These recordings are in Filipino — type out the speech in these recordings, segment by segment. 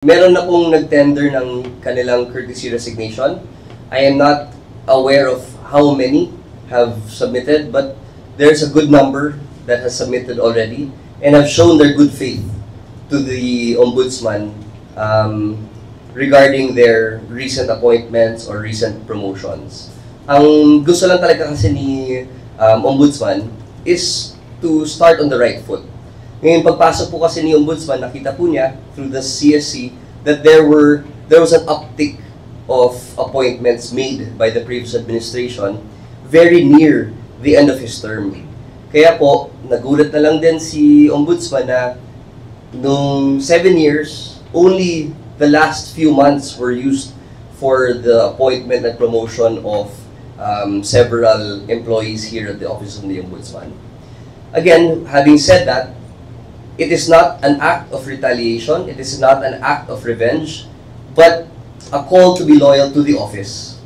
Meron na pong nag-tender ng kanilang courtesy resignation. I am not aware of how many have submitted, but there's a good number that has submitted already and have shown their good faith to the Ombudsman regarding their recent appointments or recent promotions. Ang gusto lang talaga kasi ni Ombudsman is to start on the right foot. Ngayon, pagpasok po kasi ni Ombudsman, nakita po niya through the CSC that there was an uptick of appointments made by the previous administration very near the end of his term. Kaya po, nagulat na lang din si Ombudsman na nung 7 years, only the last few months were used for the appointment and promotion of several employees here at the Office of the Ombudsman. Again, having said that, it is not an act of retaliation, it is not an act of revenge, but a call to be loyal to the office.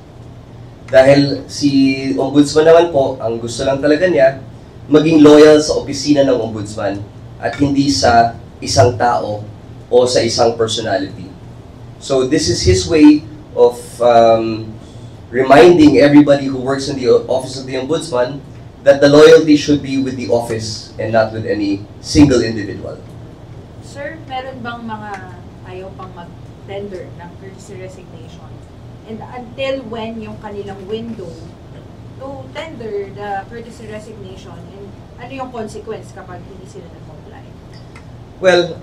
Dahil si Ombudsman naman po, ang gusto lang talaga niya, maging loyal sa opisina ng Ombudsman at hindi sa isang tao o sa isang personality. So this is his way of reminding everybody who works in the Office of the Ombudsman that the loyalty should be with the office and not with any single individual. Sir, meron bang mga ayaw pang mag-tender ng courtesy resignation? And until when yung kanilang window to tender the courtesy resignation, and ano yung consequence kapag hindi sila nag-comply? Well,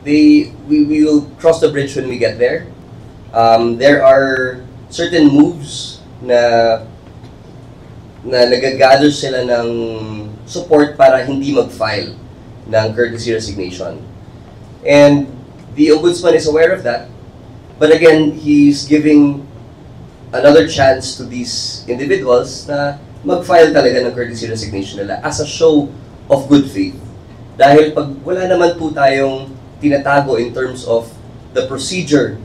we will cross the bridge when we get there. There are certain moves na nag-gather sila ng support para hindi mag-file ng courtesy resignation. And the Ombudsman is aware of that. But again, he's giving another chance to these individuals na mag-file talaga ng courtesy resignation nila as a show of good faith. Dahil pag wala naman po tayong tinatago in terms of the procedure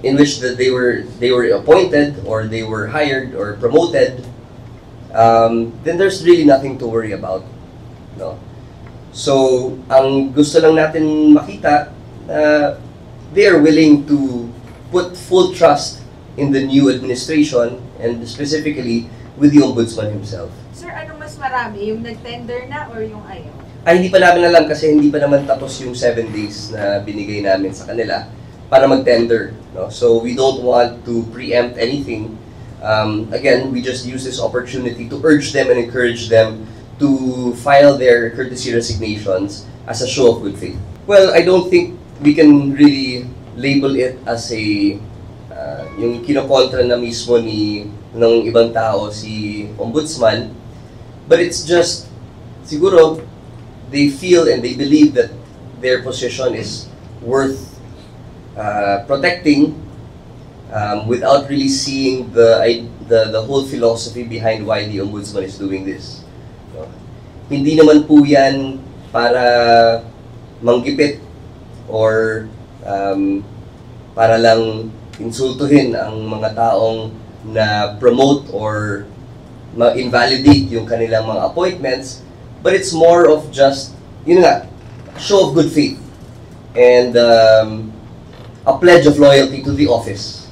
in which they were appointed or they were hired or promoted, then there's really nothing to worry about, no? So ang gusto lang natin makita, they are willing to put full trust in the new administration and specifically with the Ombudsman himself. Sir, ano mas marami, yung nag-tender na or yung ayaw? Ay, hindi pa namin alam kasi hindi pa naman tapos yung 7 days na binigay namin sa kanila para mag-tender, no? So we don't want to preempt anything. Again, we just use this opportunity to urge them and encourage them to file their courtesy resignations as a show of good faith. Well, I don't think we can really label it as a yung kinokontra na mismo ng ibang tao si Ombudsman, but it's just siguro they feel and they believe that their position is worth protecting without really seeing the whole philosophy behind why the Ombudsman is doing this. No? Hindi naman po yan para manggipit or para lang insultuhin ang mga taong na promote or ma-invalidate yung kanilang mga appointments, but it's more of just, yun nga, show of good faith and a pledge of loyalty to the office.